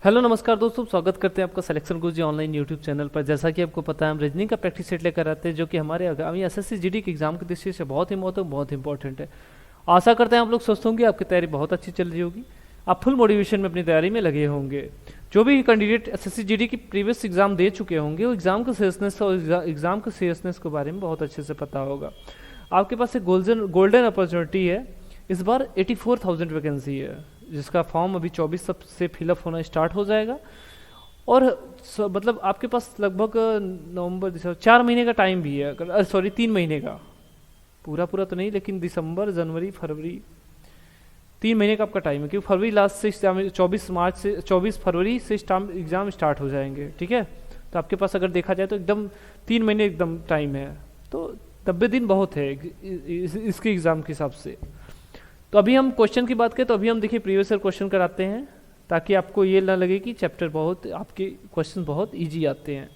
Hello नमस्कार दोस्तों, स्वागत करते हैं आपका सिलेक्शन गुरुजी ऑनलाइन यूट्यूब चैनल पर। जैसा कि आपको पता है, हम रीजनिंग का प्रैक्टिस सेट लेकर आते हैं जो कि हमारे आगामी एसएससी जीडी के एग्जाम की दृष्टि से बहुत इंपॉर्टेंट है। आशा करते हैं आप लोग स्वस्थ होंगे, आपकी तैयारी बहुत अच्छी चल रही होगी, आप फुल मोटिवेशन में अपनी तैयारी में लगे होंगे। जो भी कैंडिडेट एसएससी जीडी की प्रीवियस एग्जाम दे चुके होंगे वो एग्जाम का सीरियसनेस और एग्जाम के सीरियसनेस के बारे में बहुत अच्छे से पता होगा। आपके पास एक गोल्डन अपॉर्चुनिटी है। इस बार 84,000 वैकेंसी है, जिसका फॉर्म अभी 24 सब से फिलअप होना स्टार्ट हो जाएगा। और मतलब आपके पास लगभग नवंबर दिसंबर 4 महीने का टाइम भी है, सॉरी 3 महीने का, पूरा पूरा तो नहीं, लेकिन दिसंबर जनवरी फरवरी 3 महीने का आपका टाइम है। क्योंकि फरवरी लास्ट से 24 फरवरी से एग्जाम स्टार्ट हो जाएंगे, ठीक है। तो आपके पास अगर देखा जाए तो एकदम 3 महीने एकदम टाइम है, तो 90 दिन बहुत है इसके एग्जाम के हिसाब से। तो अभी हम क्वेश्चन की बात करें तो अभी हम देखिए प्रीवियस ईयर क्वेश्चन कराते हैं, ताकि आपको ये ना लगे कि चैप्टर बहुत आपके क्वेश्चन बहुत इजी आते हैं,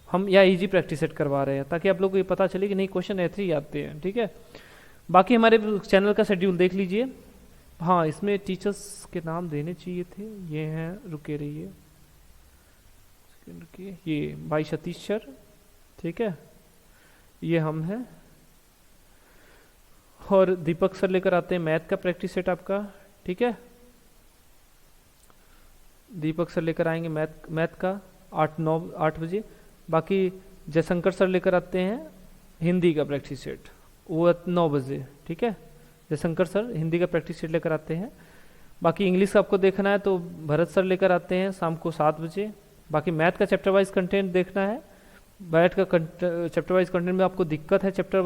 हम या इजी प्रैक्टिस सेट करवा रहे हैं, ताकि आप लोग को ये पता चले कि नहीं क्वेश्चन ऐसे ही आते हैं, ठीक है। बाकी हमारे चैनल का शेड्यूल देख लीजिए। हाँ, इसमें टीचर्स के नाम देने चाहिए थे, ये हैं, रुके रहिए, ये भाई सतीश सर, ठीक है, ये हम हैं, और दीपक सर लेकर आते हैं मैथ का प्रैक्टिस सेट आपका, ठीक है। दीपक सर लेकर आएंगे मैथ का 8 बजे। बाकी जयशंकर सर लेकर आते हैं हिंदी का प्रैक्टिस सेट, वो 9 बजे, ठीक है। जयशंकर सर हिंदी का प्रैक्टिस सेट लेकर आते हैं। बाकी इंग्लिश का आपको देखना है तो भरत सर लेकर आते हैं शाम को 7 बजे। बाकी मैथ का चैप्टर वाइज कंटेंट देखना है, बैठ का चैप्टर वाइज कंटेंट में आपको दिक्कत है चैप्टर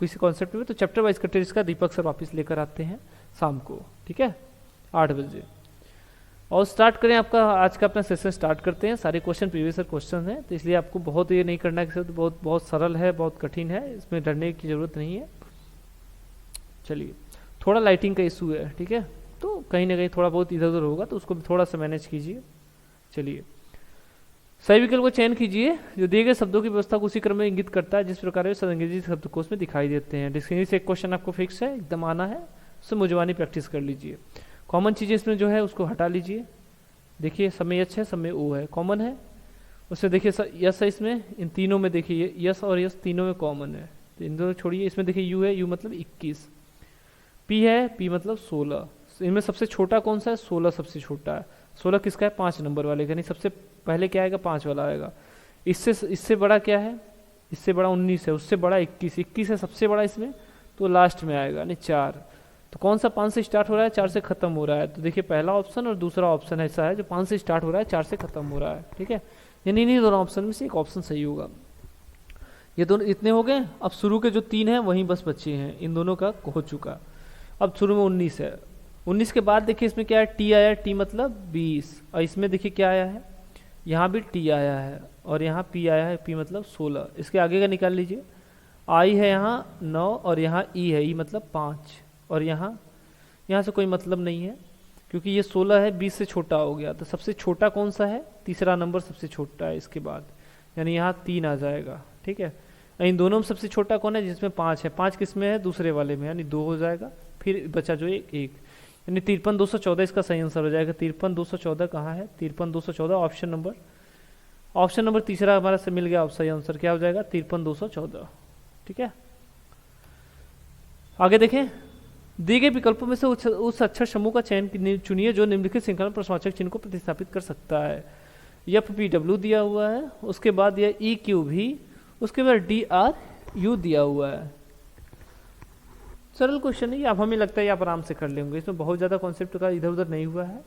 किसी कॉन्सेप्ट में, तो चैप्टर वाइज कंटेंट इसका दीपक सर वापस लेकर आते हैं शाम को, ठीक है, 8 बजे। और स्टार्ट करें, आपका आज का अपना सेशन स्टार्ट करते हैं। सारे क्वेश्चन प्रीवियस क्वेश्चन हैं, तो इसलिए आपको बहुत ये नहीं करना है कि बहुत बहुत सरल है, बहुत कठिन है, इसमें डरने की जरूरत नहीं है। चलिए, थोड़ा लाइटिंग का इशू है, ठीक है, तो कहीं ना कहीं थोड़ा बहुत इधर उधर होगा, तो उसको भी थोड़ा सा मैनेज कीजिए। चलिए, सही विकल्प को चयन कीजिए जो दिए गए शब्दों की व्यवस्था को उसी क्रम में इंगित करता है जिस प्रकार वे अंग्रेजी शब्दकोश में दिखाई देते हैं। डिक्शनरी से एक क्वेश्चन आपको फिक्स है, एकदम आना है, उससे मुजवानी प्रैक्टिस कर लीजिए। कॉमन चीजें इसमें जो है उसको हटा लीजिए। देखिए, समय यच है, समय ओ है, कॉमन है। उससे देखिए यस है, इसमें इन तीनों में देखिए यस और यस तीनों में कॉमन है, तो इन दोनों छोड़िए। इसमें देखिए यू है, यू मतलब 21, पी है, पी मतलब 16। इनमें सबसे छोटा कौन सा है? 16 सबसे छोटा है। 16 किसका है? 5 नंबर वाले का, नहीं सबसे पहले क्या आएगा? 5 वाला आएगा। इससे बड़ा क्या है? इससे बड़ा 19 है, उससे बड़ा 21, 21 है सबसे बड़ा इसमें, तो लास्ट में आएगा नहीं 4। तो कौन सा 5 से स्टार्ट हो रहा है, 4 से खत्म हो रहा है? तो देखिए, पहला ऑप्शन और दूसरा ऑप्शन ऐसा है जो 5 से स्टार्ट हो रहा है, 4 से खत्म हो रहा है, ठीक है। यानी इन्हीं दोनों ऑप्शन में से एक ऑप्शन सही होगा। ये दोनों इतने हो गए। अब शुरू के जो 3 हैं वहीं बस बचे हैं, इन दोनों का हो चुका। अब शुरू में 19 है, 19 के बाद देखिए इसमें क्या है? टी आया है, टी मतलब 20, और इसमें देखिए क्या आया है? यहाँ भी टी आया है, और यहाँ पी आया है, पी मतलब 16। इसके आगे का निकाल लीजिए। आई है यहाँ 9, और यहाँ ई है, ई मतलब 5, और यहाँ से कोई मतलब नहीं है क्योंकि ये 16 है, 20 से छोटा हो गया। तो सबसे छोटा कौन सा है? तीसरा नंबर सबसे छोटा है इसके बाद, यानी यहाँ 3 आ जाएगा, ठीक है। इन दोनों में सबसे छोटा कौन है? जिसमें 5 है। 5 किस में है? दूसरे वाले में, यानी 2 हो जाएगा। फिर बचा जो एक, यानी 53,214 इसका सही आंसर हो जाएगा। 53,214 कहाँ है? 53,214 ऑप्शन नंबर तीसरा हमारा से मिल गया। सही आंसर क्या हो जाएगा? 53,214, ठीक है। आगे देखें, दिए गए विकल्पों में से उस अक्षर समूह का चयन चुनिए जो निम्नलिखित श्रृंखला में प्रश्नवाचक चिन्ह को प्रतिस्थापित कर सकता है। एफ पी डब्ल्यू दिया हुआ है, उसके बाद यह ई क्यू भी, उसके बाद डी आर यू दिया हुआ है। सरल क्वेश्चन है ये, अब हमें लगता है आप आराम से कर लेंगे, इसमें बहुत ज़्यादा कॉन्सेप्ट का इधर उधर नहीं हुआ है,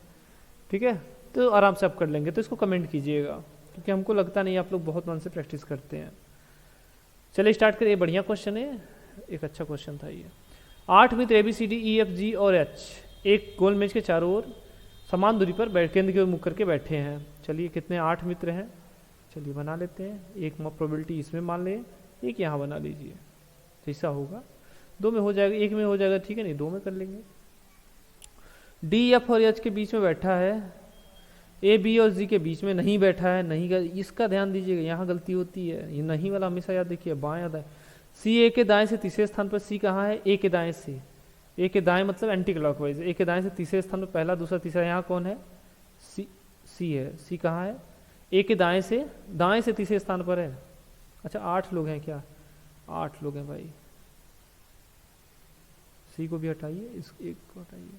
ठीक है, तो आराम से आप कर लेंगे। तो इसको कमेंट कीजिएगा, क्योंकि हमको लगता नहीं आप लोग बहुत मन से प्रैक्टिस करते हैं। चलिए स्टार्ट करिए, बढ़िया क्वेश्चन है, एक अच्छा क्वेश्चन था ये। 8 मित्र A B C D E F G और एच एक गोल मेज के चारों ओर समान दूरी पर केंद्र की ओर मुख करके बैठे हैं। चलिए, कितने? 8 मित्र हैं। चलिए बना लेते हैं। एक प्रोबेबिलिटी इसमें मान लें, एक यहाँ बना लीजिए, जैसा होगा 2 में हो जाएगा, 1 में हो जाएगा, ठीक है, नहीं 2 में कर लेंगे। डी एफ और एच के बीच में बैठा है, ए बी और जी के बीच में नहीं बैठा है, नहीं का इसका ध्यान दीजिएगा, यहाँ गलती होती है, ये नहीं वाला हमेशा याद देखिए, बाएं याद है। सी ए के दाएं से तीसरे स्थान पर, सी कहाँ है? ए के दाएं से, ए के दाएं मतलब एंटी क्लॉकवाइज, ए के दाएं से तीसरे स्थान पर पहला, दूसरा, तीसरा, यहाँ कौन है? सी है। सी कहाँ है? ए के दाएं से तीसरे स्थान पर है। अच्छा 8 लोग हैं क्या? 8 लोग हैं भाई। सी को भी हटाइए, इस एक को हटाइए।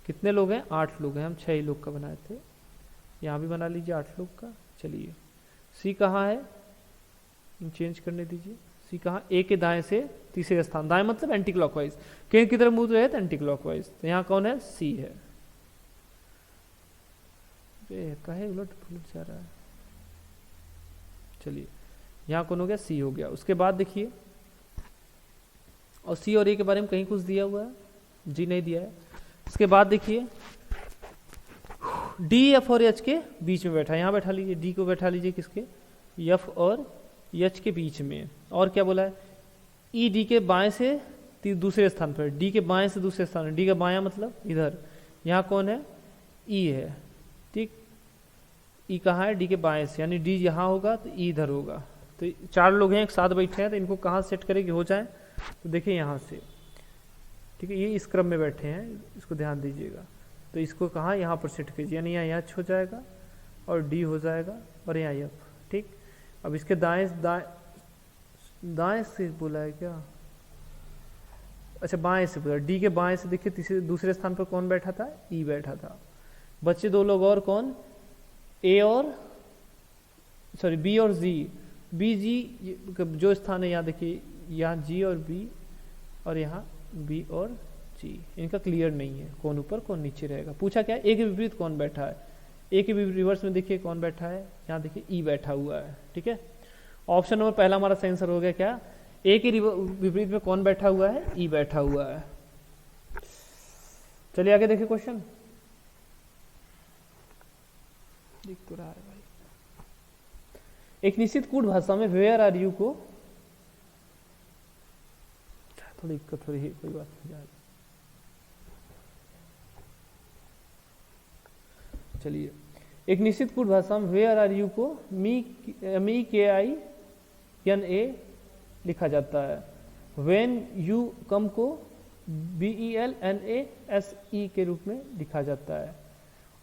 कितने लोग हैं? 8 लोग हैं। हम 6 लोग का बनाए थे, यहाँ भी बना लीजिए 8 लोग का। चलिए सी कहाँ है? चेंज करने दीजिए। सी कहाँ? ए के दाएं से तीसरे स्थान। दाएं मतलब एंटी क्लॉकवाइज, केंद्र की तरफ मूव रहे तो एंटी क्लॉकवाइज। तो यहाँ कौन है? सी है। कहे उलट पुलट जा रहा है। चलिए यहाँ कौन हो गया? सी हो गया। उसके बाद देखिए, और सी और ए के बारे में कहीं कुछ दिया हुआ है? जी नहीं दिया है। उसके बाद देखिए डी एफ और एच के बीच में बैठा है। यहाँ बैठा लीजिए, डी को बैठा लीजिए किसके? एफ और एच के बीच में। और क्या बोला है? ई डी के बाएं से दूसरे स्थान पर। डी के बाएं से दूसरे स्थान। डी का बायां मतलब इधर। यहाँ कौन है? ई है। ठीक, ई कहाँ है? डी के बाएं से, यानी डी यहाँ होगा तो ई इधर होगा। तो 4 लोग हैं एक साथ बैठे हैं, तो इनको कहाँ सेट करें कि हो जाए? तो देखिए यहाँ से, ठीक है, ये इस क्रम में बैठे हैं, इसको ध्यान दीजिएगा। तो इसको कहाँ? यहाँ पर सेट कीजिए, यानी यहाँ एच हो जाएगा और डी हो जाएगा और यहाँ एफ। ठीक, अब इसके दाएं से बोला है क्या? अच्छा बाएं से बोला। डी के बाएं से देखिए दूसरे स्थान पर कौन बैठा था? ई बैठा था। बच्चे 2 लोग और, कौन? ए और सॉरी बी और जी। बी जी जो स्थान है यहाँ देखिए, यहाँ जी और बी और यहाँ बी और जी। इनका क्लियर नहीं है, कौन ऊपर कौन नीचे रहेगा। पूछा क्या? ए के विपरीत कौन बैठा है? ए के रिवर्स में देखिए कौन बैठा है? यहाँ देखिए ई बैठा हुआ है। ठीक है, ऑप्शन नंबर पहला हमारा सही आंसर हो गया। क्या? ए के विपरीत में कौन बैठा हुआ है? ई बैठा हुआ है। चलिए आगे देखिए क्वेश्चन। दिख तो रहा है भाई। एक निश्चित कूट भाषा में वेयर आर यू को थोड़ी दिक्कत हो रही है, कोई बात नहीं। चलिए, एक निश्चित कूट भाषा में वेयर आर यू को मी के आई एन ए लिखा जाता है। वेन यू कम को B E L N A S E के रूप में लिखा जाता है।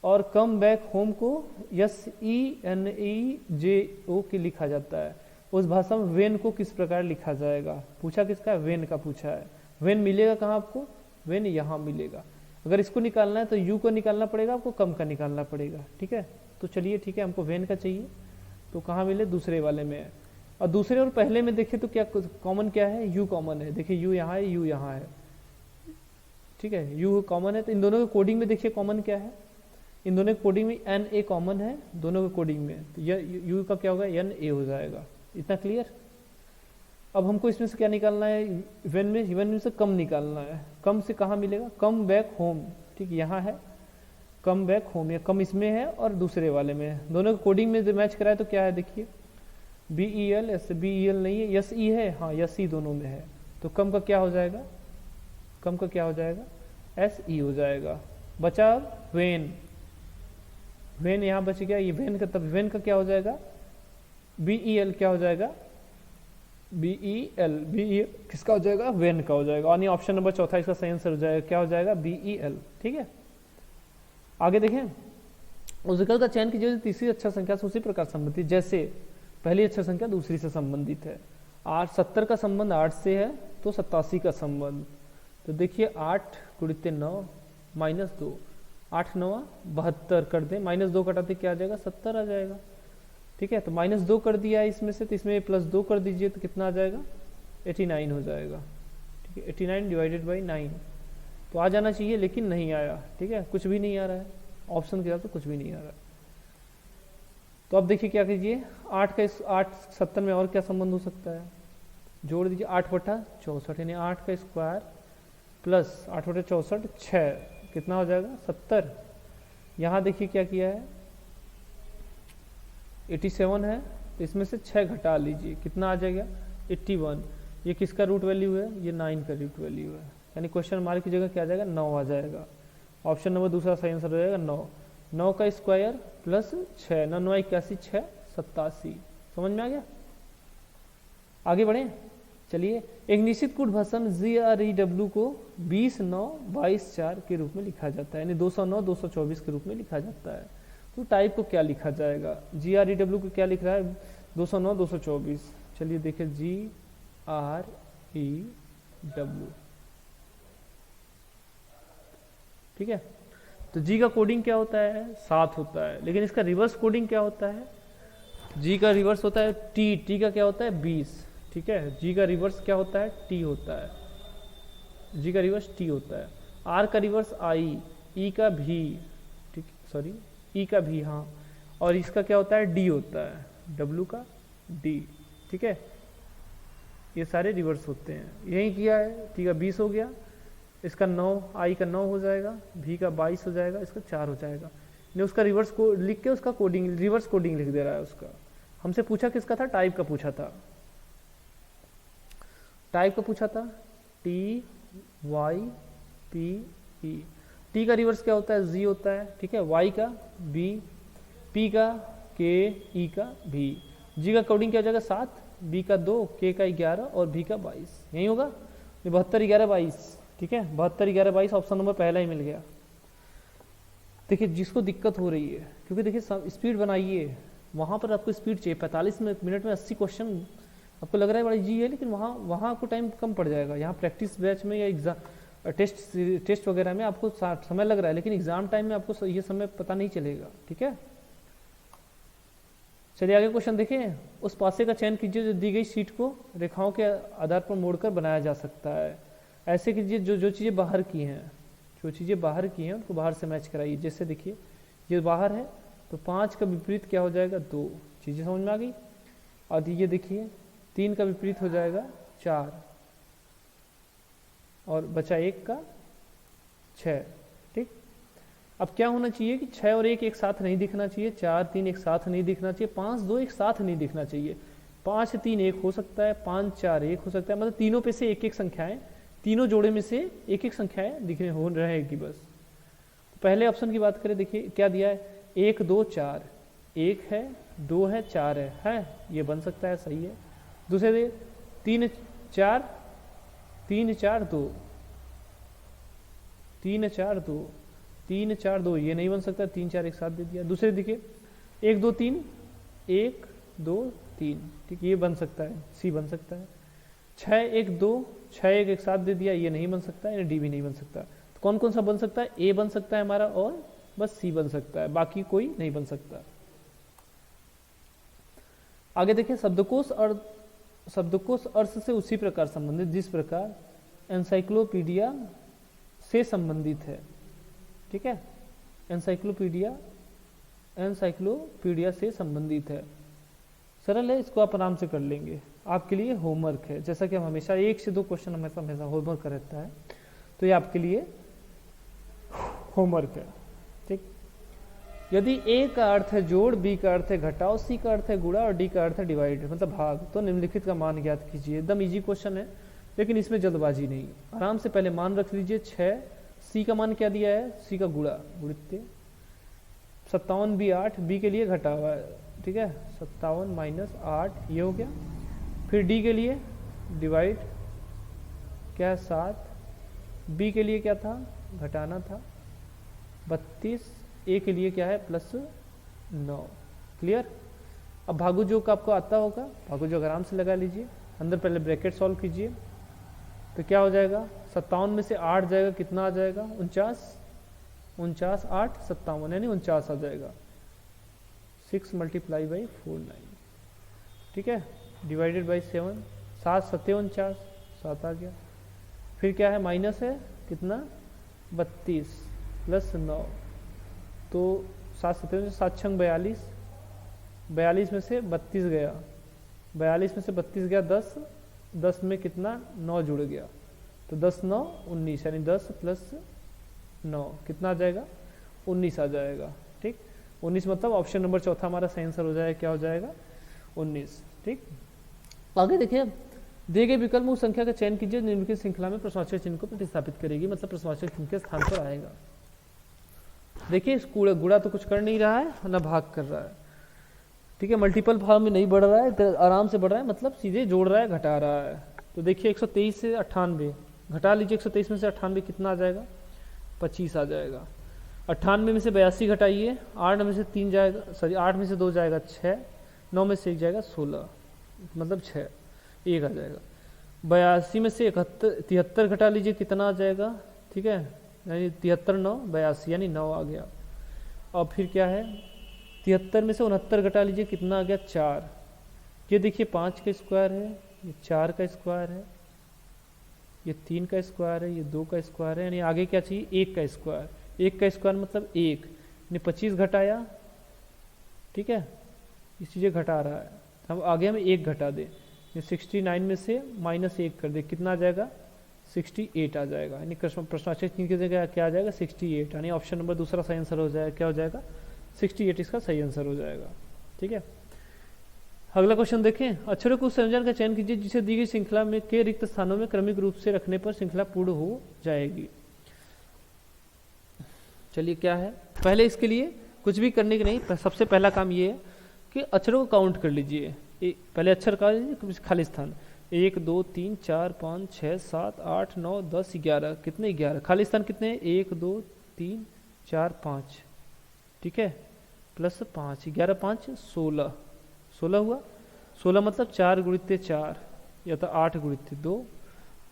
और कम बैक होम को S E N E J O के लिखा जाता है। उस भाषा में वेन को किस प्रकार लिखा जाएगा? पूछा किसका? वेन का पूछा है। वेन मिलेगा कहाँ आपको? वेन यहाँ मिलेगा। अगर इसको निकालना है तो यू को निकालना पड़ेगा आपको, कम का निकालना पड़ेगा। ठीक है, तो चलिए ठीक है, हमको वेन का चाहिए, तो कहाँ मिले? दूसरे वाले में है। और दूसरे और पहले में देखिए तो क्या कॉमन क्या है? यू कॉमन है। देखिए यू यहाँ है, यू यहाँ है। ठीक है, यू कॉमन है। तो इन दोनों के कोडिंग में देखिए कॉमन क्या है? इन दोनों के कोडिंग में एन ए कॉमन है दोनों के कोडिंग में। तो यू का क्या होगा? एन ए हो जाएगा। इतना क्लियर? अब हमको इसमें से क्या निकालना है? वेन में से कम निकालना है। कम से कहाँ मिलेगा? कम बैक होम। ठीक, यहाँ है कम बैक होम, या कम इसमें है और दूसरे वाले में है। दोनों के कोडिंग में जो मैच कराए तो क्या है? देखिए B E L, S B E L नहीं है, यस ई है। हाँ यस ई दोनों में है। तो कम का क्या हो जाएगा? कम का क्या हो जाएगा? एस ई हो जाएगा। बचा वेन। वेन यहाँ बच गया, ये वेन का, तब वेन का क्या हो जाएगा? बी ई एल क्या हो जाएगा? B E L. B E किसका हो जाएगा? वेन का हो जाएगा। और ये ऑप्शन नंबर चौथा इसका सही आंसर हो जाएगा। क्या हो जाएगा? B E L. ठीक है, आगे देखें। उस विकल्प का चयन कीजिए तीसरी अक्षर संख्या से उसी प्रकार संबंधित जैसे पहली अक्षर संख्या दूसरी से संबंधित है। 70 का संबंध 8 से है तो 87 का संबंध। तो देखिए 8 × 9 -2, 8 9 72 कर दें, -2 कटाते क्या आ जाएगा? 70 आ जाएगा। ठीक है, तो -2 कर दिया है इसमें से, तो इसमें +2 कर दीजिए तो कितना आ जाएगा? 89 हो जाएगा। ठीक है, 89 डिवाइडेड बाई 9 तो आ जाना चाहिए, लेकिन नहीं आया। ठीक है, कुछ भी नहीं आ रहा है, ऑप्शन के हिसाब से कुछ भी नहीं आ रहा है। तो अब देखिए क्या कीजिए, 8 70 में और क्या संबंध हो सकता है? जोड़ दीजिए 8/64, यानी 8 का स्क्वायर प्लस 8/64 6, कितना हो जाएगा? 70। यहाँ देखिए क्या किया है? 87 है, तो इसमें से 6 घटा लीजिए, कितना आ जाएगा? 81। ये किसका रूट वैल्यू है? ये 9 का रूट वैल्यू है, यानी क्वेश्चन मार्क की जगह क्या आ जाएगा? 9 आ जाएगा। ऑप्शन नंबर दूसरा सही आंसर हो जाएगा 9। 9 का स्क्वायर प्लस 6, 9 9 81 6 87। समझ में आ गया? आगे बढ़े। चलिए, एक निश्चित कूट भाषा में GREW को 20 9 22 4 के रूप में लिखा जाता है, यानी 209 224 के रूप में लिखा जाता है। तो टाइप को क्या लिखा जाएगा, GREW को क्या लिख रहा है, 209 224। चलिए देखिए GREW, ठीक है। तो G का कोडिंग क्या होता है, 7 होता है, लेकिन इसका रिवर्स कोडिंग क्या होता है, G का रिवर्स होता है T का क्या होता है 20, ठीक है। G का रिवर्स क्या होता है, T होता है, G का रिवर्स T होता है। R का रिवर्स I, E का V, ठीक, सॉरी E का V, हाँ, और इसका क्या होता है D होता है, W का D, ठीक है। ये सारे रिवर्स होते हैं, यही किया है। T का 20 हो गया, इसका 9, I का 9 हो जाएगा, V का 22 हो जाएगा, इसका 4 हो जाएगा। ने उसका रिवर्स को लिख के उसका कोडिंग, रिवर्स कोडिंग लिख दे रहा है उसका। हमसे पूछा किसका था, टाइप का पूछा था, टाइप का पूछा था, TYPE। T का रिवर्स क्या होता है, Z होता है, ठीक है। Y का B, P का K, E का V। G का कोडिंग क्या हो जाएगा 7, B का 2, K का 11 और V का 22, यही होगा 72 11 22, ठीक है। 72 11 22 ऑप्शन नंबर पहला ही मिल गया। देखिए जिसको दिक्कत हो रही है, क्योंकि देखिए स्पीड बनाइए, वहाँ पर आपको स्पीड चाहिए, 45 मिनट में 80 क्वेश्चन आपको लग रहा है बड़ा इजी है, लेकिन वहाँ आपको टाइम कम पड़ जाएगा। यहाँ प्रैक्टिस बैच में या एग्जाम टेस्ट वगैरह में आपको समय लग रहा है, लेकिन एग्जाम टाइम में आपको ये समय पता नहीं चलेगा, ठीक है। चलिए आगे क्वेश्चन देखिए। उस पासे का चयन कीजिए जो दी गई शीट को रेखाओं के आधार पर मोड़कर बनाया जा सकता है। ऐसे कीजिए जो चीज़ें बाहर की हैं, जो चीज़ें बाहर की हैं उनको बाहर से मैच कराइए। जैसे देखिए ये बाहर है तो 5 का विपरीत क्या हो जाएगा, 2, चीज़ें समझ में आ गई। और ये देखिए 3 का विपरीत हो जाएगा 4, और बचा 1 का 6, ठीक। अब क्या होना चाहिए कि 6 और 1 एक साथ नहीं दिखना चाहिए, 4 3 एक साथ नहीं दिखना चाहिए, 5 2 एक साथ नहीं दिखना चाहिए, 5 3 1 हो सकता है, 5 4 1 हो सकता है, मतलब तीनों पे से एक एक संख्याएं, तीनों जोड़े में से एक एक संख्याएं दिखने हो रहेगी बस। पहले ऑप्शन की बात करें, देखिए क्या दिया है, 1 2 4, 1 है 2 है 4 है, ये बन सकता है, सही है। दूसरे दे 3 4 3 4 2, 3 4 2 3 4 2, ये नहीं बन सकता, 3 4 एक साथ दे दिया। दूसरे देखिए 1 2 3 1 2 3, ठीक, ये बन सकता है, सी बन सकता है। 6 1 2 6 1 एक साथ दे दिया, ये नहीं बन सकता, डी भी नहीं बन सकता। तो कौन कौन सा बन सकता है, ए बन सकता है हमारा, और बस सी बन सकता है, बाकी कोई नहीं बन सकता। आगे देखिए शब्दकोश अर्थ से उसी प्रकार संबंधित जिस प्रकार एनसाइक्लोपीडिया से संबंधित है, ठीक है। एनसाइक्लोपीडिया से संबंधित है, सरल है, इसको आप आराम से कर लेंगे। आपके लिए होमवर्क है, जैसा कि हम हमेशा 1 से 2 क्वेश्चन हमेशा होमवर्क रहता है, तो ये आपके लिए होमवर्क है, ठीक। यदि ए का अर्थ है जोड़, बी का अर्थ है घटाओ, सी का अर्थ है गुणा और डी का अर्थ है डिवाइड, मतलब भाग, तो निम्नलिखित का मान ज्ञात कीजिए। एकदम इजी क्वेश्चन है, लेकिन इसमें जल्दबाजी नहीं, आराम से पहले मान रख लीजिए। 6, सी का मान क्या दिया है, सी का गुणा, गुणित 57 बी 8, बी के लिए घटा हुआ है, ठीक है, 57 माइनस 8, ये हो गया। फिर डी के लिए डिवाइड क्या है 7, बी के लिए क्या था, घटाना था 32, ए के लिए क्या है प्लस 9, क्लियर। अब भागु जो का आपको आता होगा, भागु जो आराम से लगा लीजिए, अंदर पहले ब्रैकेट सॉल्व कीजिए, तो क्या हो जाएगा, 57 में से 8 जाएगा, कितना आ जाएगा 49, 49 8 57, यानी 49 आ जाएगा। 6 मल्टीप्लाई बाई 49, ठीक है, डिवाइडेड बाई 7, 7 7 49, 7 आ गया। फिर क्या है, माइनस है कितना 32 प्लस 9, तो 7 7 7 6 42, 42 में से 32 गया, 42 में से 32 गया 10, 10 में कितना 9 जुड़ गया, तो 10 9 19, यानी 10 प्लस 9 कितना आ जाएगा 19 आ जाएगा, ठीक। 19 मतलब ऑप्शन नंबर चौथा हमारा सही आंसर हो जाएगा, क्या हो जाएगा 19, ठीक। आगे देखिए, दिए गए विकल्प में उस संख्या का चयन कीजिए निम्नलिखित श्रृंखला में प्रश्नवाचक चिन्ह को प्रतिस्थापित करेगी, मतलब प्रश्नवाचक चिन्ह के स्थान पर आएगा। देखिए इस गुणा तो कुछ कर नहीं रहा है, ना भाग कर रहा है, ठीक है, मल्टीपल फॉर्म में नहीं बढ़ रहा है, तो आराम से बढ़ रहा है, मतलब सीधे जोड़ रहा है, घटा रहा है। तो देखिए 123 से 98 घटा लीजिए, 123 में से 98 कितना आ जाएगा 25 आ जाएगा। 98 में से 82 घटाइए, 8 में से 3 जाएगा, सॉरी 8 में से 2 जाएगा 6, 9 में से 1 जाएगा 16, मतलब 6, 1 आ जाएगा। 82 में से 73 घटा लीजिए, कितना आ जाएगा, ठीक है, यानी 73 9 82, यानी 9 आ गया। और फिर क्या है, 73 में से 69 घटा लीजिए, कितना आ गया 4। ये देखिए 5 का स्क्वायर है, ये 4 का स्क्वायर है, ये 3 का स्क्वायर है, ये 2 का स्क्वायर है, यानी आगे क्या चाहिए, 1 का स्क्वायर। 1 का स्क्वायर मतलब 1, यानी 25 घटाया, ठीक है, इस चीज़ें घटा रहा है, हम आगे हम 1 घटा दें, ये 69 में से -1 कर दे, कितना आ जाएगा 68 आ जाएगा, यानी प्रश्नार्थक चिन्ह की जगह क्या आ जाएगा 68, यानी ऑप्शन नंबर दूसरा सही आंसर हो जाएगा, क्या हो जाएगा 68 इसका सही आंसर हो जाएगा। ठीक है, अगला क्वेश्चन देखें, अक्षरों के उस संयोजन का चयन कीजिए जिसे दी गई श्रृंखला में के रिक्त स्थानों में क्रमिक रूप से रखने पर श्रृंखला पूर्ण हो जाएगी। चलिए क्या है, पहले इसके लिए कुछ भी करने की नहीं, सबसे पहला काम ये है कि अक्षरों को काउंट कर लीजिए। पहले अक्षर का खाली स्थान 1 2 3 4 5 6 7 8 9 10 11, कितने 11 खाली स्थान कितने 1 2 3 4 5, ठीक है, प्लस 5, 11 5 16, 16 हुआ, 16 मतलब 4 गुणित 4 या तो 8 गुणित 2,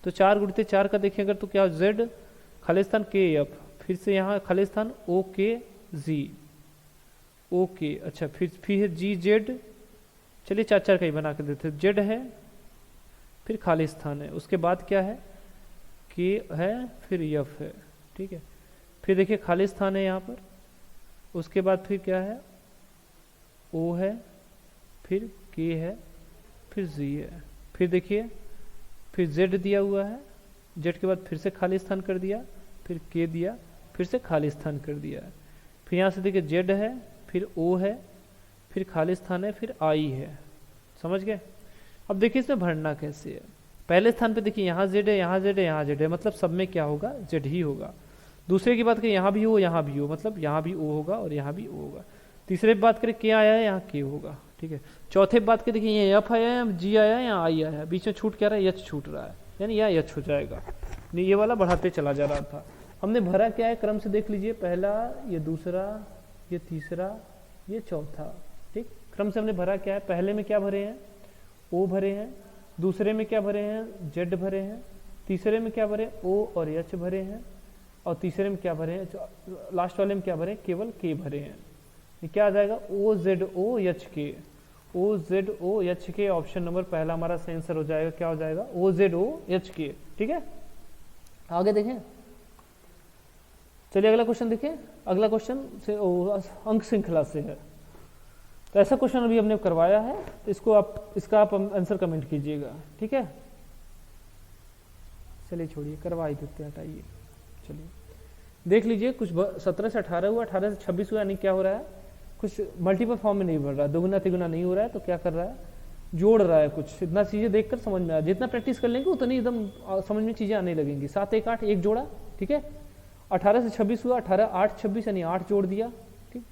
तो 4 गुणित 4 का देखें अगर तो क्या Z खाली स्थान के एफ, फिर से यहाँ खाली स्थान ओ के जी, ओके, अच्छा फिर है जी जेड, चलिए 4 4 का ही बना के देते, जेड है फिर खाली स्थान है, उसके बाद क्या है के है फिर एफ है, ठीक है, फिर देखिए खाली स्थान है यहाँ पर, उसके बाद फिर क्या है ओ है, फिर के है, फिर जी है, फिर देखिए फिर जेड दिया हुआ है, जेड के बाद फिर से खाली स्थान कर दिया, फिर के दिया, फिर से खाली स्थान कर दिया, फिर यहाँ से देखिए जेड है, फिर ओ है, फिर खाली स्थान है, फिर आई है, समझ गए। अब देखिए इसमें भरना कैसे है, पहले स्थान पे देखिए यहाँ जेड है, यहाँ जेड है, यहाँ जेड है, मतलब सब में क्या होगा जेड ही होगा। दूसरे की बात करें यहाँ भी हो यहाँ भी हो, मतलब यहाँ भी ओ होगा और यहाँ भी ओ होगा। तीसरे की बात करें के आया है, यहाँ के होगा, ठीक है। चौथे बात करें देखिए ये एफ आया है, जी आया है, यहाँ आई आया है, बीच में छूट क्या रहा है एच छूट रहा है, यानी यह एच हो जाएगा, नहीं ये वाला बढ़ाते चला जा रहा था। हमने भरा क्या है क्रम से देख लीजिए, पहला, ये दूसरा, ये तीसरा, ये चौथा, ठीक, क्रम से हमने भरा क्या है, पहले में क्या भरे हैं ओ भरे हैं, दूसरे में क्या भरे हैं जेड भरे हैं, तीसरे में क्या भरे ओ और एच भरे हैं, और तीसरे में क्या भरे हैं, लास्ट वाले में क्या भरे हैं केवल के भरे हैं। ये क्या आ जाएगा ओ जेड ओ एच के, ओ जेड ओ एच के, ऑप्शन नंबर पहला हमारा सही आंसर हो जाएगा, क्या हो जाएगा ओ जेड ओ एच के, ठीक है। आगे देखें, चलिए अगला क्वेश्चन देखें, अगला क्वेश्चन से अंक श्रृंखला से है, तो ऐसा क्वेश्चन अभी हमने करवाया है, तो इसका आप आंसर कमेंट कीजिएगा, ठीक है। चलिए छोड़िए, करवा ही देते हैं, हटाइए। चलिए देख लीजिए, कुछ 17 से 18 हुआ, 18 से 26 हुआ, यानी क्या हो रहा है, कुछ मल्टीपल फॉर्म में नहीं बढ़ रहा, दोगुना तिगुना नहीं हो रहा है, तो क्या कर रहा है जोड़ रहा है कुछ, इतना चीजें देखकर समझ में आया, जितना प्रैक्टिस कर लेंगे उतनी एकदम समझ में चीजें आने लगेंगी। 7 1 8 एक जोड़ा, ठीक है, 18 से 26 हुआ, 18 8 26 यानी 8 जोड़ दिया, ठीक,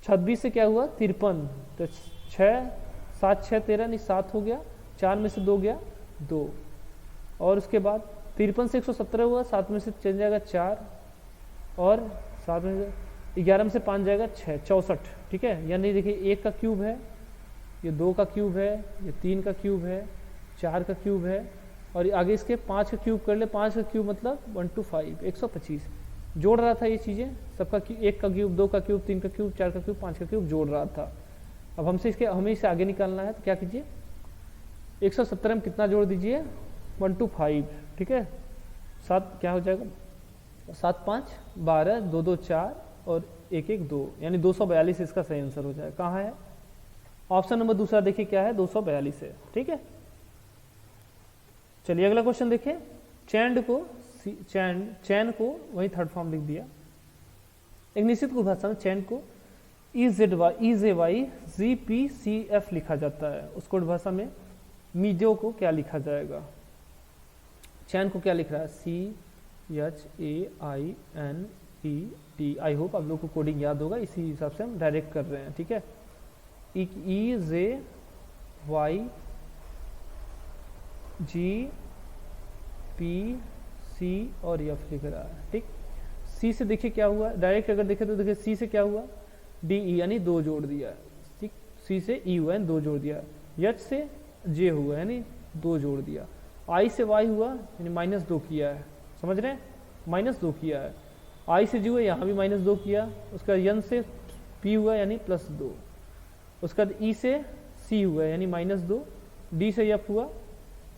26 से क्या हुआ 53, तो 6 7 6 13 यानी 7 हो गया, 4 में से 2 गया 2, और उसके बाद 53 से 117 हुआ, 7 में से चल जाएगा 4, और 7 में से 11 में से 5 जाएगा 6, 64, ठीक है, यानी देखिए 1 का क्यूब है, ये 2 का क्यूब है, ये 3 का क्यूब है, 4 का क्यूब है, और आगे इसके 5 का क्यूब कर ले, 5 का क्यूब मतलब 1 to 5 125, जोड़ रहा था ये चीज़ें सबका, 1 का क्यूब 2 का क्यूब 3 का क्यूब 4 का क्यूब 5 का क्यूब जोड़ रहा था। अब हमें इसे आगे निकालना है, तो क्या कीजिए 117 में कितना जोड़ दीजिए 1 to 5, ठीक है, 7 क्या हो जाएगा 7 5 12 2 2 4 और 1 1 2, यानी 242 इसका सही आंसर हो जाएगा। कहाँ है ऑप्शन नंबर दूसरा, देखिए क्या है 242 है, ठीक है। चलिए अगला क्वेश्चन देखिए, चैन को वही थर्ड फॉर्म लिख दिया, एक निश्चित कुल भाषा में चैन को EZY GPCF लिखा जाता है, उस कोड भाषा में मीडियो को क्या लिखा जाएगा, चैन को क्या लिख रहा है CHAINET, आई होप आप लोग को कोडिंग याद होगा, इसी हिसाब से हम डायरेक्ट कर रहे हैं, ठीक है। EZY GPC और F लिख रहा है, ठीक, सी से देखिए क्या हुआ, डायरेक्ट अगर देखें तो देखिए सी से क्या हुआ, डी ई यानी 2 जोड़ दिया, ठीक, सी से ई हुआ यानी 2 जोड़ दिया, एच से जे हुआ यानी 2 जोड़ दिया, आई से वाई हुआ यानी -2 किया है, समझ रहे हैं, -2 किया है, आई से जी हुआ यहाँ भी -2 किया, उसका एन से पी हुआ यानी +2, उसका ई से सी हुआ यानी -2, डी से एफ हुआ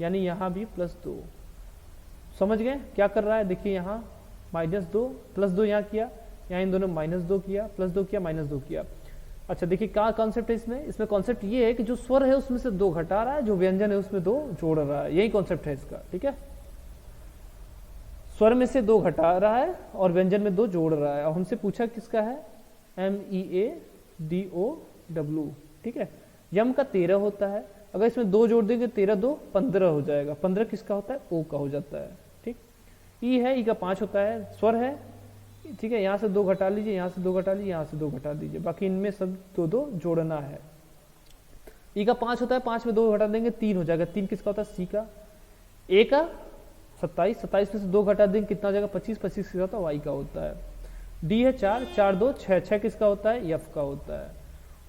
यानी यहाँ भी +2। समझ गए क्या कर रहा है, देखिए यहाँ -2 +2 यहाँ किया, यहाँ इन दोनों -2 किया, +2 किया, -2 किया। अच्छा देखिए क्या कॉन्सेप्ट है इसमें, इसमें कॉन्सेप्ट ये है कि जो स्वर है उसमें से 2 घटा रहा है, जो व्यंजन है उसमें 2 जोड़ रहा है, यही कॉन्सेप्ट है इसका, ठीक है। स्वर में से 2 घटा रहा है और व्यंजन में 2 जोड़ रहा है, और हमसे पूछा किसका है, MEADOW, ठीक है। यम का 13 होता है, अगर इसमें 2 जोड़ देंगे 13 2 15 हो जाएगा, 15 किसका होता है, ओ का हो जाता है, ठीक। ई है, ई का 5 होता है, स्वर है, ठीक है, यहाँ से 2 घटा लीजिए, यहाँ से 2 घटा लीजिए, यहाँ से 2 घटा दीजिए, बाकी इनमें सब 2 जोड़ना है। ई का 5 होता है, 5 में 2 घटा देंगे 3 हो जाएगा, 3 किसका होता है, सी का। ए का 27, 27 में से 2 घटा देंगे कितना हो जाएगा, 25, 25 किसका होता है, वाई का होता है। डी है 4, 4 2 6, 6 किसका होता है, एफ का होता है।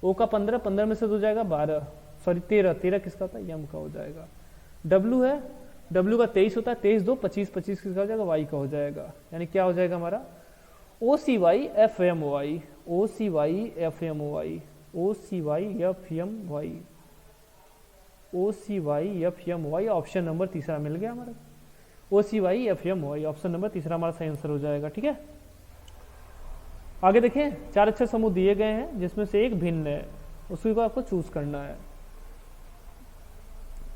ओ का 15, 15 में से 2 जाएगा 12, सॉरी 13, 13 किसका होता है, यम का हो जाएगा। डब्लू है, डब्लू का 23 होता है, 23 2 25, 25 किसका हो जाएगा, वाई का हो जाएगा, यानी क्या हो जाएगा हमारा, OCY FMY, OCY FMY, OCY FMY, OCY FMY, option number तीसरा मिल गया हमारा, OCY FMY, ऑप्शन नंबर तीसरा हमारा सही आंसर हो जाएगा, ठीक है। आगे देखें, 4 अक्षर समूह दिए गए हैं जिसमें से एक भिन्न है, उसी को आपको चूज करना है।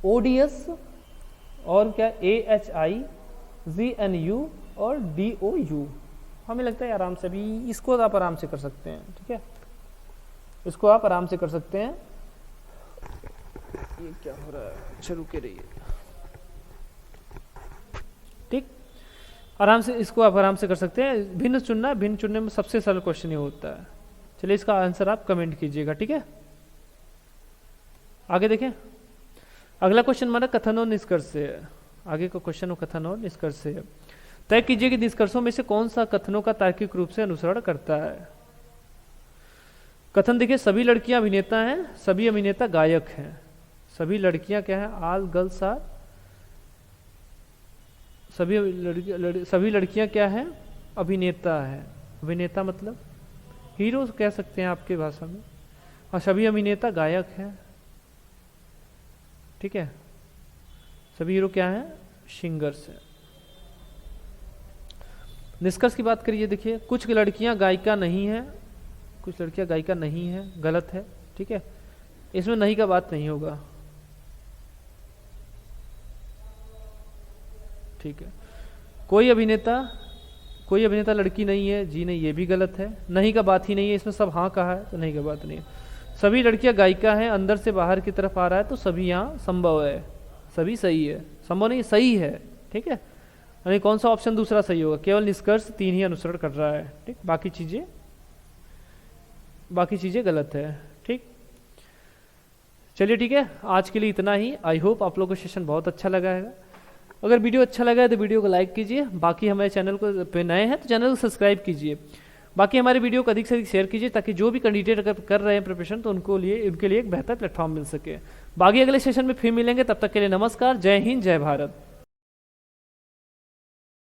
ODS और क्या, AHI, ZNU और DOU, हमें लगता है आराम से अभी इसको आप आराम से कर सकते हैं, ठीक है, इसको आप आराम से कर सकते हैं। ये क्या हो रहा है, शुरू के रहिए, ठीक, आराम से इसको आप आराम से कर सकते हैं। भिन्न चुनना, भिन्न चुनने में सबसे सरल क्वेश्चन ये होता है। चलिए इसका आंसर आप कमेंट कीजिएगा, ठीक है। आगे देखें, अगला क्वेश्चन हमारा कथन और निष्कर्ष से है। आगे का क्वेश्चन कथन और निष्कर्ष से है। तय कीजिए कि निष्कर्षों में से कौन सा कथनों का तार्किक रूप से अनुसरण करता है। कथन देखिए, सभी लड़कियां अभिनेता हैं, सभी अभिनेता गायक हैं। सभी लड़कियां क्या है, ऑल गर्ल्स आर, सभी लड़कियां क्या है, अभिनेता है। अभिनेता मतलब हीरो कह सकते हैं आपके भाषा में, और सभी अभिनेता गायक हैं, ठीक है। सभी हीरो क्या है, सिंगर्स हैं। निष्कर्ष की बात करिए, देखिए कुछ लड़कियां गायिका नहीं है, कुछ लड़कियां गायिका नहीं है, गलत है, ठीक है, इसमें नहीं का बात नहीं होगा, ठीक है। कोई अभिनेता लड़की नहीं है, जी नहीं, ये भी गलत है। नहीं का बात ही नहीं है, इसमें सब हाँ कहा है तो नहीं का बात नहीं है। सभी लड़कियां गायिका हैं, अंदर से बाहर की तरफ आ रहा है तो सभी यहाँ संभव है, सभी सही है, संभव नहीं सही है, ठीक है। यानी कौन सा ऑप्शन दूसरा सही होगा, केवल निष्कर्ष 3 ही अनुसरण कर रहा है, ठीक, बाकी चीजें गलत है, ठीक। चलिए ठीक है, आज के लिए इतना ही। आई होप आप लोगों को सेशन बहुत अच्छा लगा है। अगर वीडियो अच्छा लगा है तो वीडियो को लाइक कीजिए, बाकी हमारे चैनल को पे नए हैं तो चैनल को सब्सक्राइब कीजिए, बाकी हमारे वीडियो को अधिक से अधिक शेयर कीजिए ताकि जो भी कैंडिडेट अगर कर रहे हैं प्रिपरेशन तो उनके लिए एक बेहतर प्लेटफॉर्म मिल सके। बाकी अगले सेशन में फिर मिलेंगे, तब तक के लिए नमस्कार, जय हिंद, जय भारत।